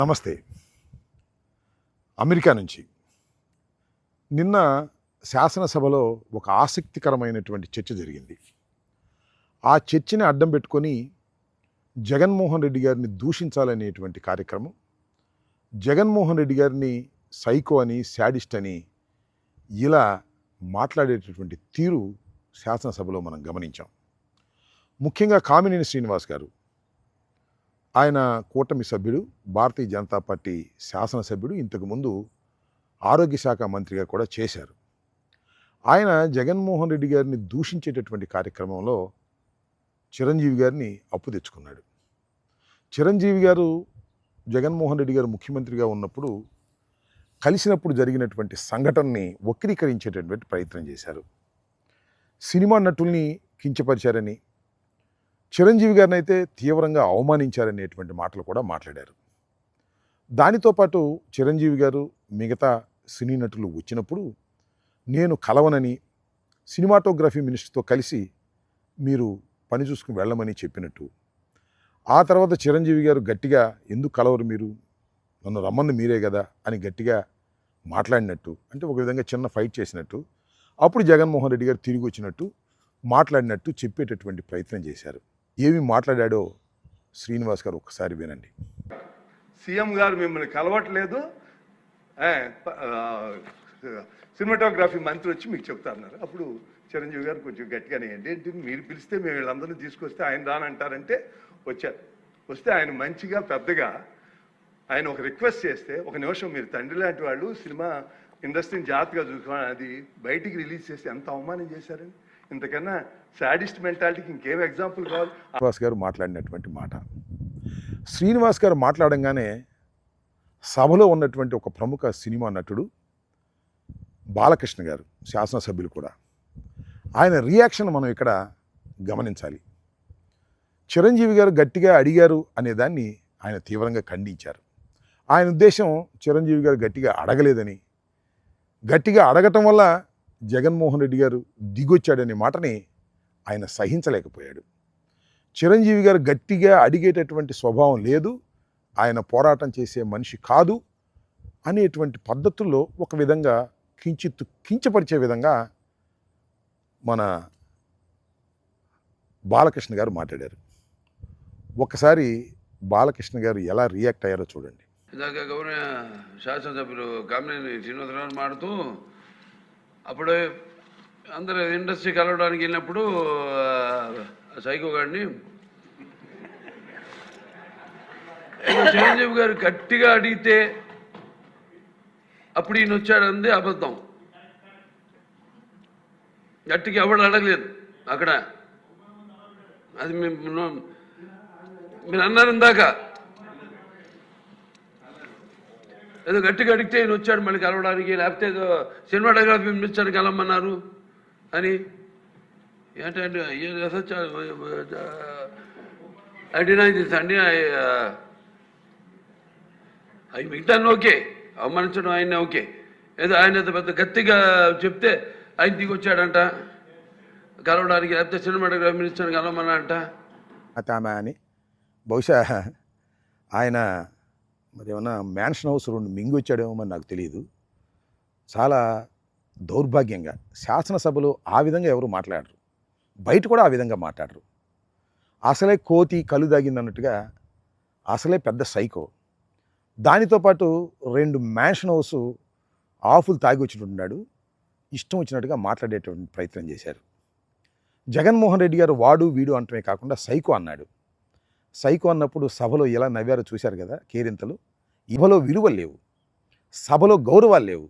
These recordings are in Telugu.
నమస్తే. అమెరికా నుంచి నిన్న శాసనసభలో ఒక ఆసక్తికరమైనటువంటి చర్చ జరిగింది. ఆ చర్చని అడ్డం పెట్టుకొని జగన్మోహన్ రెడ్డి గారిని దూషించాలనేటువంటి కార్యక్రమం, జగన్మోహన్ రెడ్డి గారిని సైకో అని, శాడిస్ట్ అని ఇలా మాట్లాడేటటువంటి తీరు శాసనసభలో మనం గమనించాం. ముఖ్యంగా కామినేని శ్రీనివాస్ గారు, ఆయన కూటమి సభ్యుడు, భారతీయ జనతా పార్టీ శాసనసభ్యుడు, ఇంతకుముందు ఆరోగ్య శాఖ మంత్రిగా కూడా చేశారు. ఆయన జగన్మోహన్ రెడ్డి గారిని దూషించేటటువంటి కార్యక్రమంలో చిరంజీవి గారిని అప్పు తెచ్చుకున్నాడు. చిరంజీవి గారు జగన్మోహన్ రెడ్డి గారు ముఖ్యమంత్రిగా ఉన్నప్పుడు కలిసినప్పుడు జరిగినటువంటి సంఘటనని వక్రీకరించేటటువంటి ప్రయత్నం చేశారు. సినిమా నటుల్ని కించపరిచారని, చిరంజీవి గారిని అయితే తీవ్రంగా అవమానించారనేటువంటి మాటలు కూడా మాట్లాడారు. దానితో పాటు చిరంజీవి గారు మిగతా సినీ నటులు వచ్చినప్పుడు నేను కలవనని, సినిమాటోగ్రఫీ మినిస్టర్తో కలిసి మీరు పని చూసుకుని వెళ్ళమని చెప్పినట్టు, ఆ తర్వాత చిరంజీవి గారు గట్టిగా ఎందుకు కలవరు మీరు, నన్ను రమ్మని మీరే కదా అని గట్టిగా మాట్లాడినట్టు, అంటే ఒక విధంగా చిన్న ఫైట్ చేసినట్టు, అప్పుడు జగన్మోహన్ రెడ్డి గారు తిరిగి వచ్చినట్టు మాట్లాడినట్టు చెప్పేటటువంటి ప్రయత్నం చేశారు. ఏమి మాట్లాడాడో శ్రీనివాస్ గారు ఒక్కసారి వినండి. సీఎం గారు మిమ్మల్ని కలవట్లేదు, సినిమాటోగ్రఫీ మంత్రి వచ్చి మీకు చెప్తారన్నారు. అప్పుడు చిరంజీవి గారు కొంచెం గట్టిగానే ఏంటి మీరు పిలిస్తే మేము వీళ్ళందరినీ తీసుకొస్తే ఆయన రానంటారంటే వచ్చారు. వస్తే ఆయన మంచిగా పెద్దగా ఆయన ఒక రిక్వెస్ట్ చేస్తే, ఒక నిమిషం మీరు తండ్రి లాంటి వాళ్ళు సినిమా ఇండస్ట్రీని జాగ్రత్తగా చూసుకోవాలి, అది బయటికి రిలీజ్ చేసి ఎంత అవమానం చేశారని, ఇంతకన్నా సాడిస్ట్ మెంటాలిటీకి ఇంకేం ఎగ్జాంపుల్ కావాలి. శ్రీనివాస్ గారు మాట్లాడినటువంటి మాట, శ్రీనివాస్ గారు మాట్లాడంగానే సభలో ఉన్నటువంటి ఒక ప్రముఖ సినిమా నటుడు బాలకృష్ణ గారు, శాసనసభ్యులు కూడా, ఆయన రియాక్షన్ మనం ఇక్కడ గమనించాలి. చిరంజీవి గారు గట్టిగా అడిగారు అనేదాన్ని ఆయన తీవ్రంగా ఖండించారు. ఆయన ఉద్దేశం చిరంజీవి గారు గట్టిగా అడగలేదని, గట్టిగా అడగటం వల్ల జగన్మోహన్ రెడ్డి గారు దిగొచ్చాడనే మాటని ఆయన సహించలేకపోయాడు. చిరంజీవి గారు గట్టిగా అడిగేటటువంటి స్వభావం లేదు, ఆయన పోరాటం చేసే మనిషి కాదు అనేటువంటి పద్ధతుల్లో ఒక విధంగా కించపరిచే విధంగా మన బాలకృష్ణ గారు మాట్లాడారు. ఒక్కసారి బాలకృష్ణ గారు ఎలా రియాక్ట్ అయ్యారో చూడండి. ఇందాక గౌరవ శాసనసభ్యులు కామినేని శ్రీనివాసరావు మాడుతూ, అప్పుడే అందరూ ఇండస్ట్రీ కలవడానికి వెళ్ళినప్పుడు సైకో గారిని చిరంజీవి గారు గట్టిగా అడిగితే అప్పుడు ఈయన వచ్చాడంది అబద్ధం. గట్టిగా ఎవడు అడగలేదు అక్కడ, అది మీరు అన్నారు ఇందాక, ఏదో గట్టిగా అడిగితే ఈయన వచ్చాడు మళ్ళీ కలవడానికి, లేకపోతే ఏదో సినిమాటోగ్రఫీ మినిస్టర్ని కలవమన్నారు అని. ఏంటంటే ఐ డినై దిస్ అండి, అవి మిగతాన్ని ఓకే, అవమానించడం ఆయన ఓకే, ఏదో ఆయన పెద్ద గట్టిగా చెప్తే ఆయన దిగి వచ్చాడంట కలవడానికి, లేకపోతే సినిమాటోగ్రఫీ మినిస్టర్ని కలవమన్నారంట ఆమె అని. బహుశా ఆయన మరి ఏమన్నా మ్యాన్షన్ హౌస్ 2 మింగి వచ్చాడేమో మరి నాకు తెలియదు. చాలా దౌర్భాగ్యంగా శాసనసభలో ఆ విధంగా ఎవరు మాట్లాడరు, బయట కూడా ఆ విధంగా మాట్లాడరు. అసలే కోతి కళ్ళు దాగిందన్నట్టుగా అసలే పెద్ద సైకో, దానితో పాటు 2 మ్యాన్షన్ హౌస్ ఆఫులు తాగి వచ్చినట్టున్నాడు, ఇష్టం వచ్చినట్టుగా మాట్లాడేటువంటి ప్రయత్నం చేశారు. జగన్మోహన్ రెడ్డి గారు వాడు వీడు అంటమే కాకుండా సైకో అన్నాడు. సైకో అన్నప్పుడు సభలో ఎలా నవ్వారో చూశారు కదా కేరింతలు. ఇవ్వలో విలువలు లేవు, సభలో గౌరవాలు లేవు,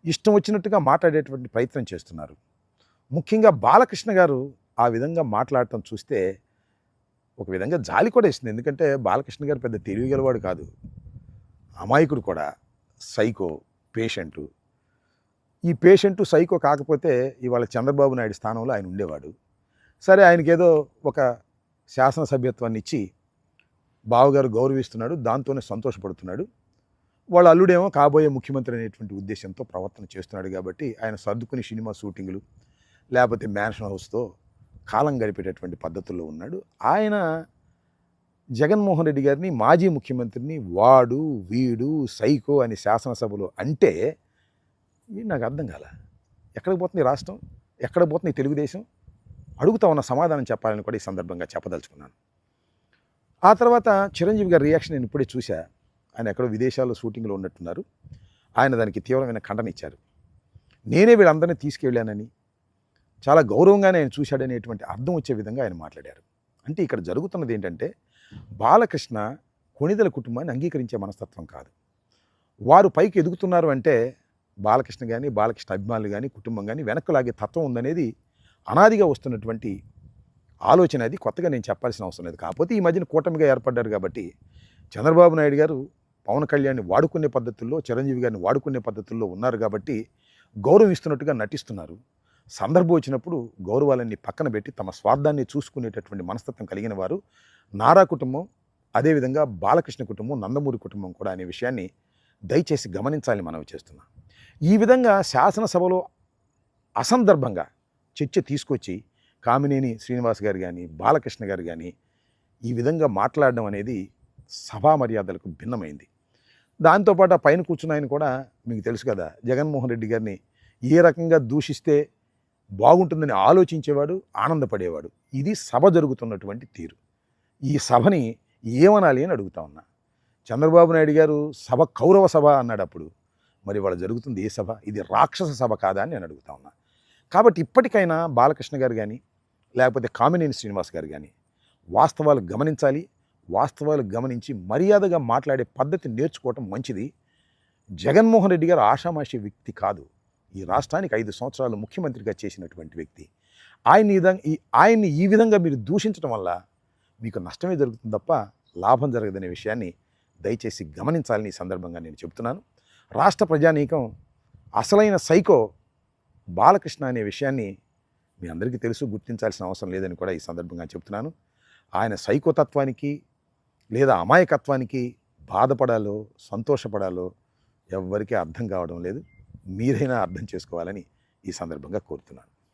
ఇష్టం వచ్చినట్టుగా మాట్లాడేటువంటి ప్రయత్నం చేస్తున్నారు. ముఖ్యంగా బాలకృష్ణ గారు ఆ విధంగా మాట్లాడటం చూస్తే ఒక విధంగా జాలి కూడా ఇస్తుంది. ఎందుకంటే బాలకృష్ణ గారు పెద్ద తెలివిగలవాడు కాదు, అమాయకుడు కూడా, సైకో పేషెంటు. ఈ పేషెంటు సైకో కాకపోతే ఇవాళ చంద్రబాబు నాయుడు స్థానంలో ఆయన ఉండేవాడు. సరే, ఆయనకేదో ఒక శాసనసభ్యత్వాన్ని ఇచ్చి బావగారు గౌరవిస్తున్నాడు, దాంతోనే సంతోషపడుతున్నాడు. వాళ్ళ అల్లుడేమో కాబోయే ముఖ్యమంత్రి అనేటువంటి ఉద్దేశంతో ప్రవర్తన చేస్తున్నాడు కాబట్టి ఆయన సర్దుకుని సినిమా షూటింగులు లేకపోతే మ్యాన్షన్ హౌస్తో కాలం గడిపేటటువంటి పద్ధతుల్లో ఉన్నాడు. ఆయన జగన్మోహన్ రెడ్డి గారిని మాజీ ముఖ్యమంత్రిని వాడు వీడు సైకో అని శాసనసభలో అంటే ఇది నాకు అర్థం కాల. ఎక్కడికి పోతుంది ఈ రాష్ట్రం, ఎక్కడ పోతుంది ఈ తెలుగుదేశం, అడుగుతా ఉన్న సమాధానం చెప్పాలని కూడా ఈ సందర్భంగా చెప్పదలుచుకున్నాను. ఆ తర్వాత చిరంజీవి గారి రియాక్షన్ నేను ఇప్పుడే చూశా. ఆయన ఎక్కడో విదేశాల్లో షూటింగ్లో ఉన్నట్టున్నారు. ఆయన దానికి తీవ్రమైన ఖండన ఇచ్చారు. నేనే వీళ్ళందరినీ తీసుకెళ్ళానని, చాలా గౌరవంగానే ఆయన చూశాడనేటువంటి అర్థం వచ్చే విధంగా ఆయన మాట్లాడారు. అంటే ఇక్కడ జరుగుతున్నది ఏంటంటే, బాలకృష్ణ కొణిదెల కుటుంబాన్ని అంగీకరించే మనస్తత్వం కాదు. వారు పైకి ఎదుగుతున్నారు అంటే బాలకృష్ణ కానీ, బాలకృష్ణ అభిమానులు కానీ, కుటుంబం కానీ వెనక్కు లాగే తత్వం ఉందనేది అనాదిగా వస్తున్నటువంటి ఆలోచన. అది కొత్తగా నేను చెప్పాల్సిన అవసరం లేదు. కాకపోతే ఈ మధ్యన కూటమిగా ఏర్పడ్డారు కాబట్టి చంద్రబాబు నాయుడు గారు పవన్ కళ్యాణ్ని వాడుకునే పద్ధతుల్లో, చిరంజీవి గారిని వాడుకునే పద్ధతుల్లో ఉన్నారు కాబట్టి గౌరవిస్తున్నట్టుగా నటిస్తున్నారు. సందర్భం వచ్చినప్పుడు గౌరవాలన్నీ పక్కన పెట్టి తమ స్వార్థాన్ని చూసుకునేటటువంటి మనస్తత్వం కలిగిన వారు నారా కుటుంబం, అదేవిధంగా బాలకృష్ణ కుటుంబం, నందమూరి కుటుంబం కూడా అనే విషయాన్ని దయచేసి గమనించాలని మనవి చేస్తున్నాం. ఈ విధంగా శాసనసభలో అసందర్భంగా చర్చ తీసుకొచ్చి కామినేని శ్రీనివాస్ గారు కానీ, బాలకృష్ణ గారు కానీ ఈ విధంగా మాట్లాడడం అనేది సభా మర్యాదలకు భిన్నమైంది. దాంతోపాటు ఆ పైన కూర్చున్న ఆయన కూడా మీకు తెలుసు కదా, జగన్మోహన్ రెడ్డి గారిని ఏ రకంగా దూషిస్తే బాగుంటుందని ఆలోచించేవాడు, ఆనందపడేవాడు. ఇది సభ జరుగుతున్నటువంటి తీరు. ఈ సభని ఏమనాలి అని అడుగుతా ఉన్నా. చంద్రబాబు నాయుడు గారు సభ కౌరవ సభ అన్నాడు అప్పుడు. మరి వాళ్ళు జరుగుతుంది ఏ సభ? ఇది రాక్షస సభ కాదా అని నేను అడుగుతా ఉన్నా. కాబట్టి ఇప్పటికైనా బాలకృష్ణ గారు కానీ, లేకపోతే కామినేని శ్రీనివాస్ గారు కానీ వాస్తవాలు గమనించాలి. వాస్తవాలు గమనించి మర్యాదగా మాట్లాడే పద్ధతి నేర్చుకోవటం మంచిది. జగన్మోహన్ రెడ్డి గారు ఆషామాషి వ్యక్తి కాదు. ఈ రాష్ట్రానికి 5 సంవత్సరాలు ముఖ్యమంత్రిగా చేసినటువంటి వ్యక్తి. ఆయన్ని ఈ విధంగా మీరు దూషించడం వల్ల మీకు నష్టమే జరుగుతుంది తప్ప లాభం జరగదనే విషయాన్ని దయచేసి గమనించాలని ఈ సందర్భంగా నేను చెబుతున్నాను. రాష్ట్ర ప్రజానీకం అసలైన సైకో బాలకృష్ణ అనే విషయాన్ని మీ అందరికీ తెలుసు, గుర్తించాల్సిన అవసరం లేదని కూడా ఈ సందర్భంగా చెప్తున్నాను. ఆయన సైకోతత్వానికి లేదా అమాయకత్వానికి బాధపడాలో సంతోషపడాలో ఎవ్వరికీ అర్థం కావడం లేదు. మీరైనా అర్థం చేసుకోవాలని ఈ సందర్భంగా కోరుతున్నాను.